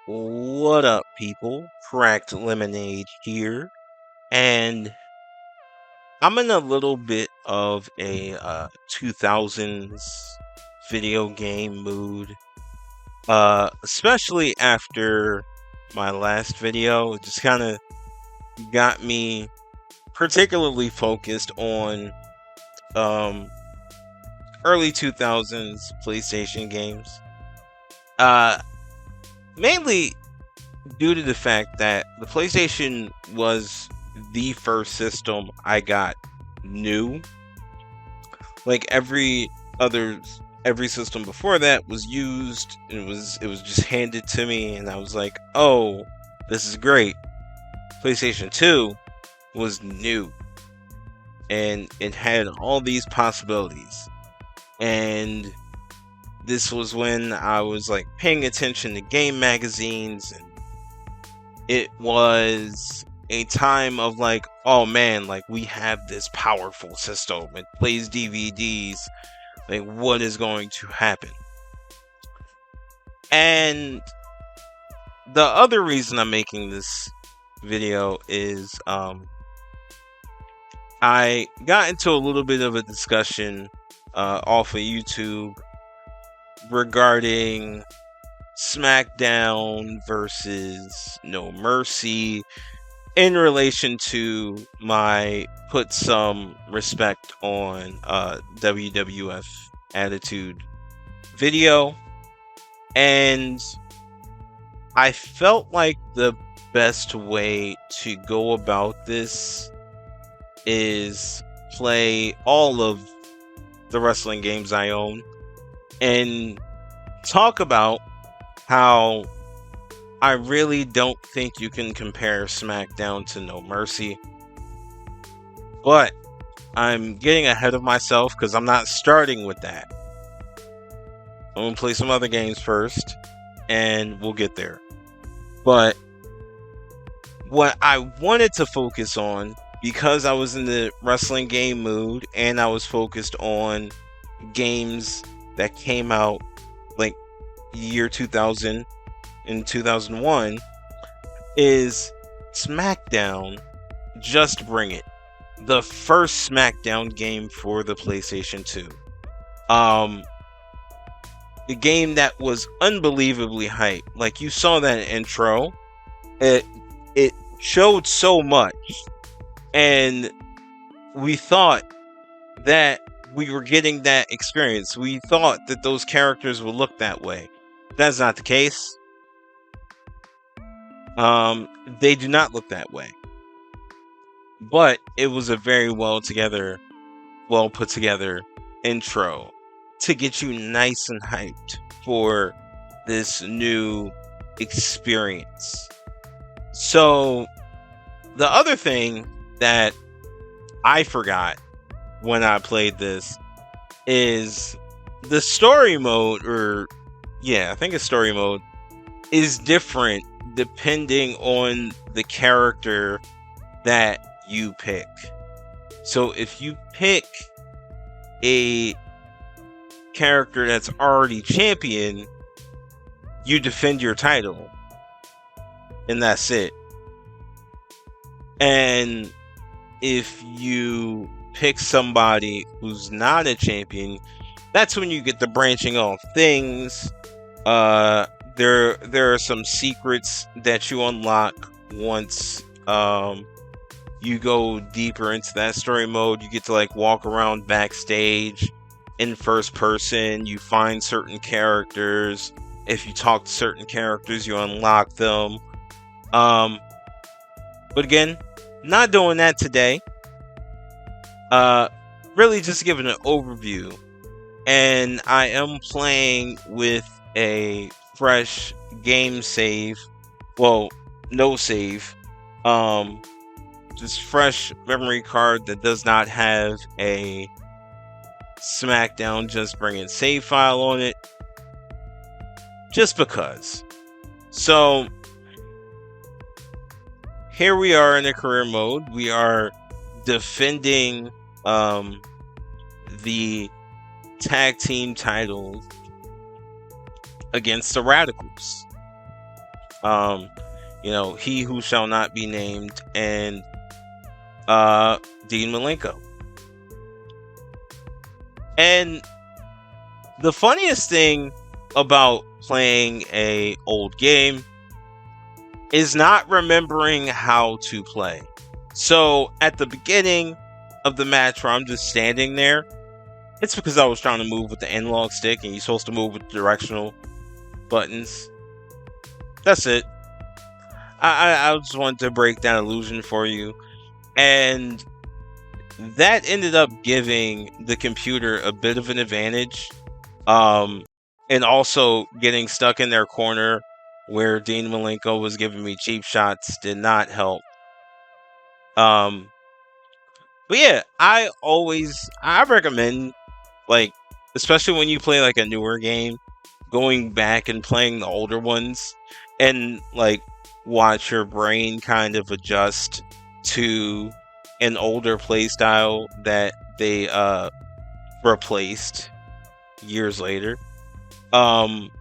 What up, people? Cracked Lemonade here, and I'm in a little bit of a 2000s video game mood, especially after my last video. It just kind of got me particularly focused on um, early 2000s PlayStation games, uh, mainly due to the fact that the PlayStation was the first system I got new. Like other every system before that was used, and it was just handed to me, and I was like, "Oh, this is great." PlayStation 2 was new, and it had all these possibilities. And this was when I was like paying attention to game magazines, and it was a time of like, oh man, like we have this powerful system. It plays DVDs. Like, what is going to happen? And the other reason I'm making this video is I got into a little bit of a discussion off of YouTube regarding Smackdown versus No Mercy in relation to my put some respect on WWF Attitude video. And I felt like the best way to go about this is play all of the wrestling games I own and talk about how I really don't think you can compare SmackDown to No Mercy. But I'm getting ahead of myself because I'm not starting with that. I'm going to play some other games first, and we'll get there. But what I wanted to focus on, because I was in the wrestling game mood and I was focused on games that came out like year 2000 and 2001, is SmackDown Just Bring It, the first SmackDown game for the PlayStation 2. The game that was unbelievably hyped. Like, you saw that intro, it showed so much, and we thought that we were getting that experience. We thought that those characters would look that way. That's not the case. They do not look that way. But it was a very well put together intro to get you nice and hyped for this new experience. So the other thing that I forgot when I played this is the story mode, I think it's story mode, is different depending on the character that you pick. So if you pick a character that's already champion, you defend your title, and that's it. And if you pick somebody who's not a champion, that's when you get the branching off things. There are some secrets that you unlock once you go deeper into that story mode. You get to like walk around backstage in first person. You find certain characters. If you talk to certain characters, you unlock them. But again, not doing that today. Really just giving an overview. And I am playing with a fresh game save. Well, no save. Just fresh memory card that does not have a SmackDown Just Bring It save file on it. Just because. So here we are in the career mode. We are defending the tag team titles against the Radicals. He Who Shall Not Be Named, and Dean Malenko. And the funniest thing about playing a old game is not remembering how to play. So at the beginning of the match where I'm just standing there, it's because I was trying to move with the analog stick, and you're supposed to move with directional buttons. That's it. I just wanted to break that illusion for you. And that ended up giving the computer a bit of an advantage. And also getting stuck in their corner where Dean Malenko was giving me cheap shots did not help. But yeah, I recommend, like, especially when you play like a newer game, going back and playing the older ones and like watch your brain kind of adjust to an older play style that they replaced years later. But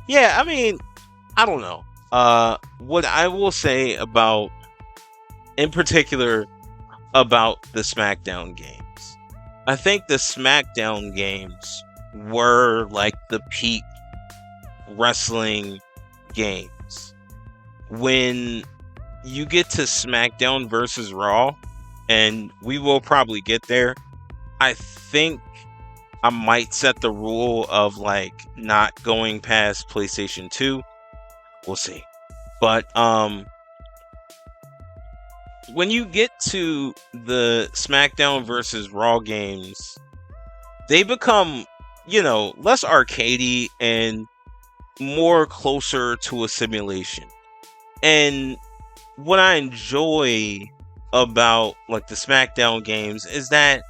yeah, I mean, I don't know. What I will say about, in particular, about the Smackdown games, I think the Smackdown games were like the peak wrestling games. When you get to SmackDown versus Raw, and we will probably get there, I think I might set the rule of like not going past PlayStation 2. We'll see. But when you get to the SmackDown versus Raw games, they become, less arcadey and more closer to a simulation. And what I enjoy about like the SmackDown games is that,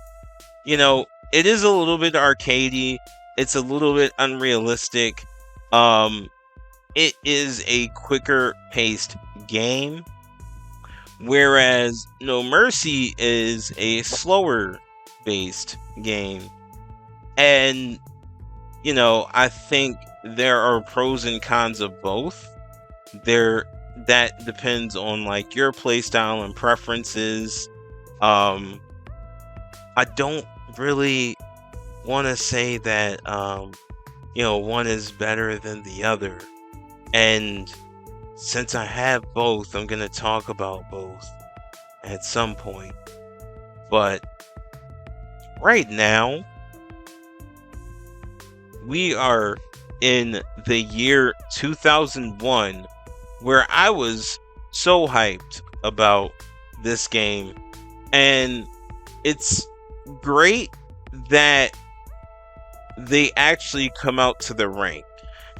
it is a little bit arcadey. It's a little bit unrealistic. It is a quicker paced game, whereas No Mercy is a slower based game. And, I think there are pros and cons of both. That depends on like your playstyle and preferences. I don't really want to say that one is better than the other. And since I have both, I'm going to talk about both at some point. But right now, we are in the year 2001, where I was so hyped about this game. And it's great that they actually come out to the ring.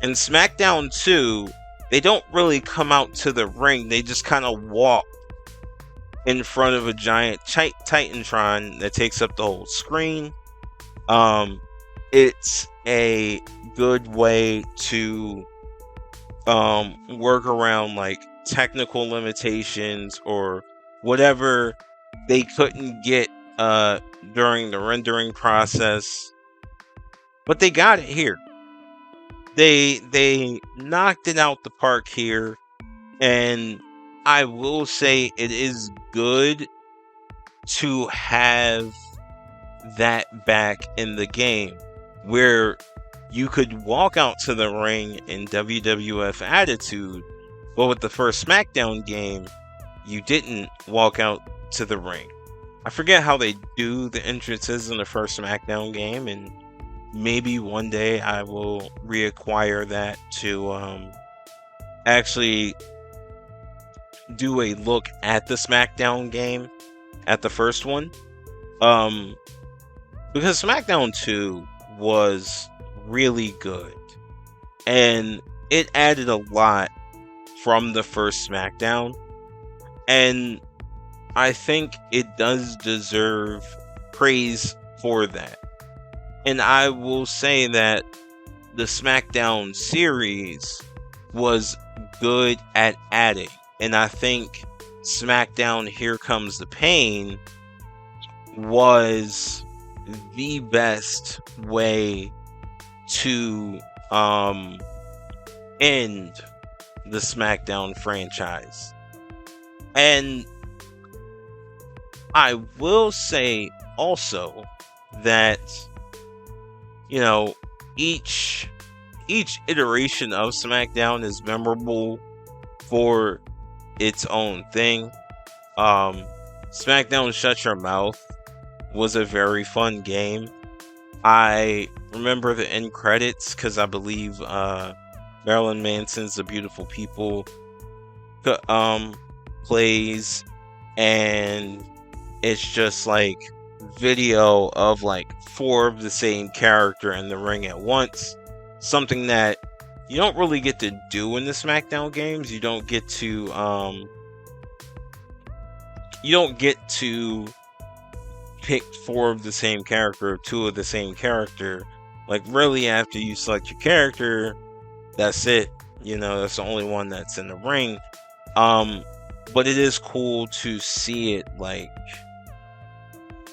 In SmackDown 2, they don't really come out to the ring. They just kind of walk in front of a giant Titantron that takes up the whole screen. It's a good way to work around like technical limitations or whatever they couldn't get during the rendering process. But they got it here. They knocked it out the park here, and I will say it is good to have that back in the game, where you could walk out to the ring in WWF Attitude, but with the first SmackDown game, you didn't walk out to the ring. I forget how they do the entrances in the first SmackDown game, and maybe one day I will reacquire that to actually do a look at the SmackDown game, at the first one. Because SmackDown 2 was really good, and it added a lot from the first SmackDown, and I think it does deserve praise for that. And I will say that the SmackDown series was good at adding. And I think SmackDown Here Comes the Pain was the best way to um end the SmackDown franchise. And I will say also that, you know, each iteration of SmackDown is memorable for its own thing. SmackDown Shut Your Mouth was a very fun game. I remember the end credits because I believe Marilyn Manson's The Beautiful People plays, and it's just like video of like 4 of the same character in the ring at once. Something that you don't really get to do in the SmackDown games. You don't get to pick 4 of the same character or 2 of the same character. Like, really, after you select your character, that's it. You know, that's the only one that's in the ring. But it is cool to see it like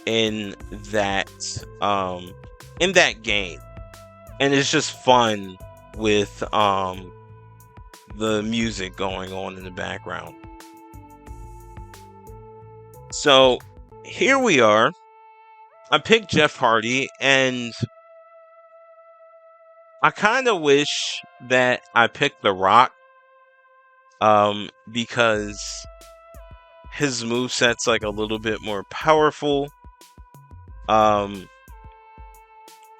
in that game. And it's just fun with the music going on in the background. So here we are. I picked Jeff Hardy, and I kind of wish that I picked The Rock, because his moveset's like a little bit more powerful.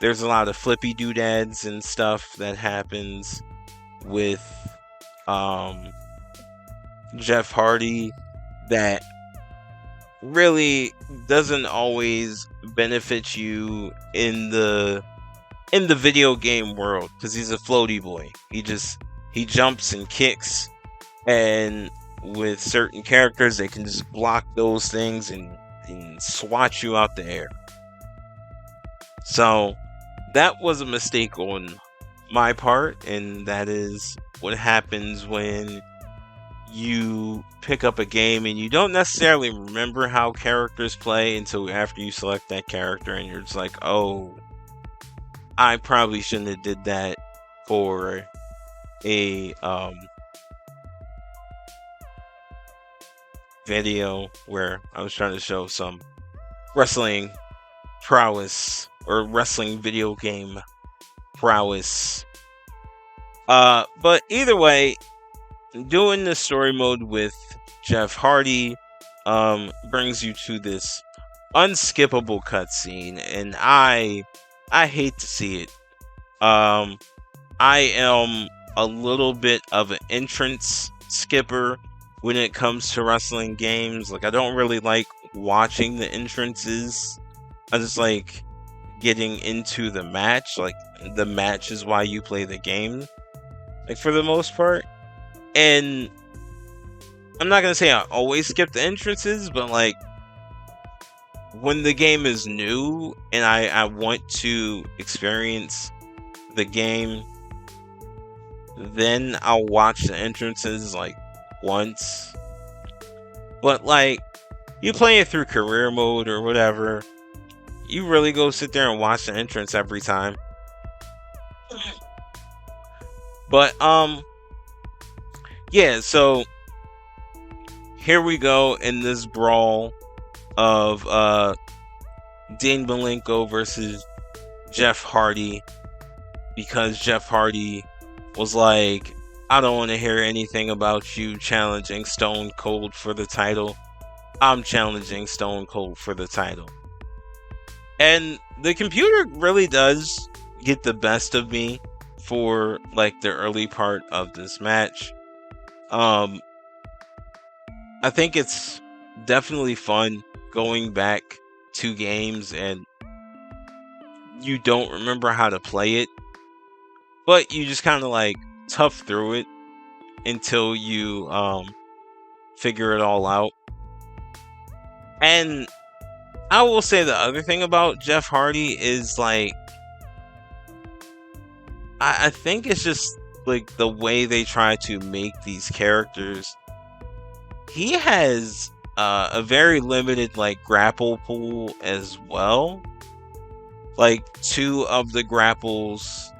There's a lot of flippy doodads and stuff that happens with Jeff Hardy that really doesn't always benefit you in the video game world, because he's a floaty boy. He jumps and kicks, and with certain characters they can just block those things and swat you out the air. So that was a mistake on my part, and that is what happens when you pick up a game and you don't necessarily remember how characters play until after you select that character, and you're just like, oh, I probably shouldn't have did that for a video where I was trying to show some wrestling prowess or wrestling video game prowess. But either way, doing the story mode with Jeff Hardy brings you to this unskippable cutscene, and I hate to see it. I am a little bit of an entrance skipper when it comes to wrestling games. Like, I don't really like watching the entrances. I just like getting into the match. Like, the match is why you play the game, like, for the most part. And I'm not gonna say I always skip the entrances, but like, when the game is new and I want to experience the game, then I'll watch the entrances like once. But like, you play it through career mode or whatever, you really go sit there and watch the entrance every time. But yeah, so here we go in this brawl of Dean Malenko versus Jeff Hardy, because Jeff Hardy was like, I don't want to hear anything about you challenging Stone Cold for the title. I'm challenging Stone Cold for the title. And the computer really does get the best of me for like the early part of this match. I think it's definitely fun going back 2 games and you don't remember how to play it, but you just kind of like tough through it until you figure it all out. And I will say the other thing about Jeff Hardy is like, I think it's just like the way they try to make these characters. He has a very limited like grapple pool as well. Like, 2 of the grapples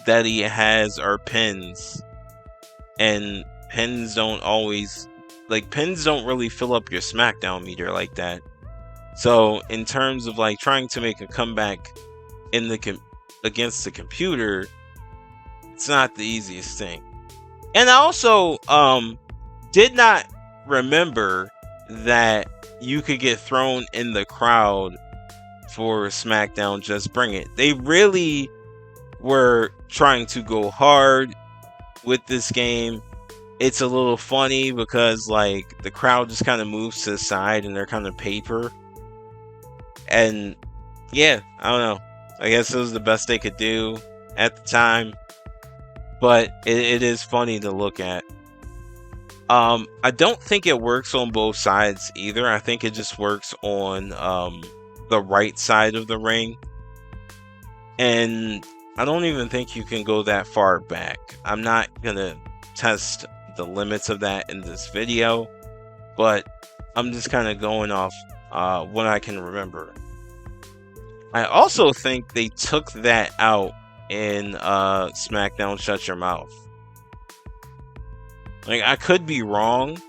that he has are pins, and pins don't always, like, pins don't really fill up your SmackDown meter like that. So in terms of like trying to make a comeback in the against the computer, it's not the easiest thing. And I also did not remember that you could get thrown in the crowd for SmackDown Just Bring It. They really were trying to go hard with this game. It's a little funny because like the crowd just kind of moves to the side and they're kind of paper. And yeah, I don't know. I guess it was the best they could do at the time. But it is funny to look at. I don't think it works on both sides either. I think it just works on the right side of the ring. And I don't even think you can go that far back. I'm not going to test the limits of that in this video. But I'm just kind of going off what I can remember. I also think they took that out in SmackDown Shut Your Mouth. Like, I could be wrong,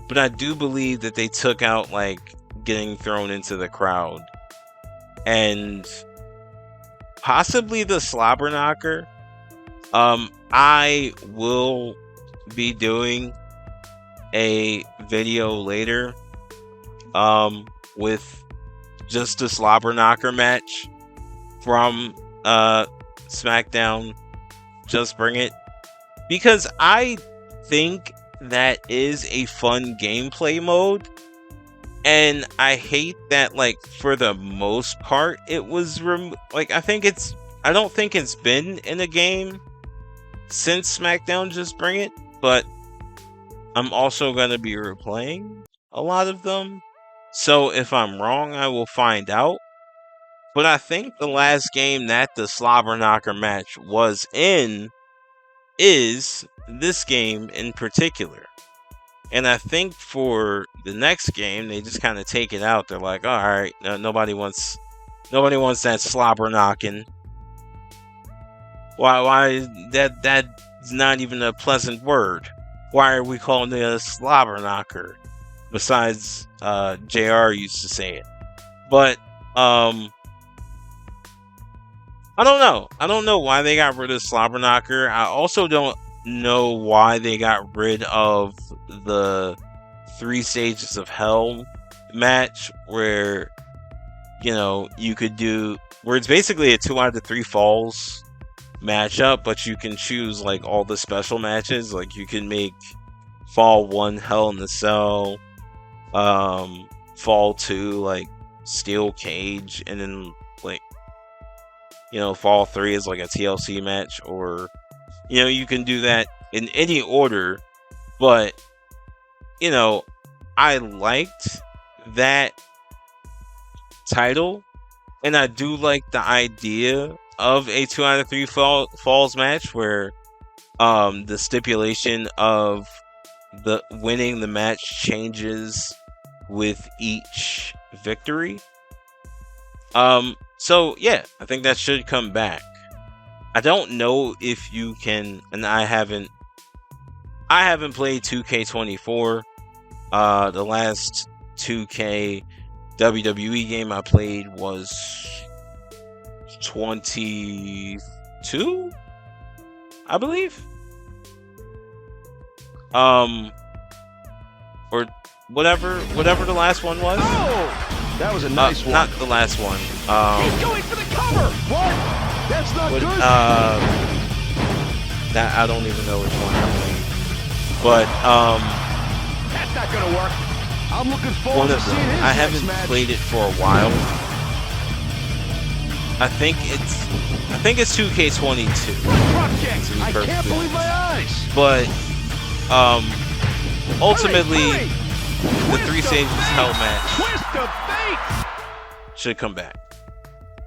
but I do believe that they took out like getting thrown into the crowd, and possibly the slobber knocker. I will be doing a video later with just a slobber knocker match from SmackDown Just Bring It, because I think that is a fun gameplay mode, and I hate that like for the most part it was like I don't think it's been in a game since SmackDown Just Bring It, but I'm also going to be replaying a lot of them, so if I'm wrong I will find out. But I think the last game that the slobber knocker match was in is this game in particular. And I think for the next game they just kind of take it out. They're like, all right, nobody wants that slobber knocking. Why that's not even a pleasant word. Why are we calling it a slobber knocker? Besides JR used to say it. But I don't know. I don't know why they got rid of slobber knocker. I also don't know why they got rid of the 3 stages of hell match, where you could do, where it's basically a 2 out of 3 falls matchup, but you can choose like all the special matches. Like you can make fall 1 Hell in the Cell, fall 2 like steel cage, and then like fall 3 is like a TLC match, or you can do that in any order. But I liked that title, and I do like the idea of a 2 out of 3 falls match, where the stipulation of the winning the match changes with each victory. So yeah, I think that should come back. I don't know if you can, and I haven't played 2K24. The last 2K WWE game I played was 22, I believe. Or whatever the last one was. Oh! That was a nice one. Not the last one. He's going for the cover. What? That's not good. That I don't even know which one I played. But that's not gonna work. I'm looking forward to seeing his I haven't match. played it for a while. I think it's 2K22. I can't believe my eyes. But ultimately, the 3 stages hell match should come back.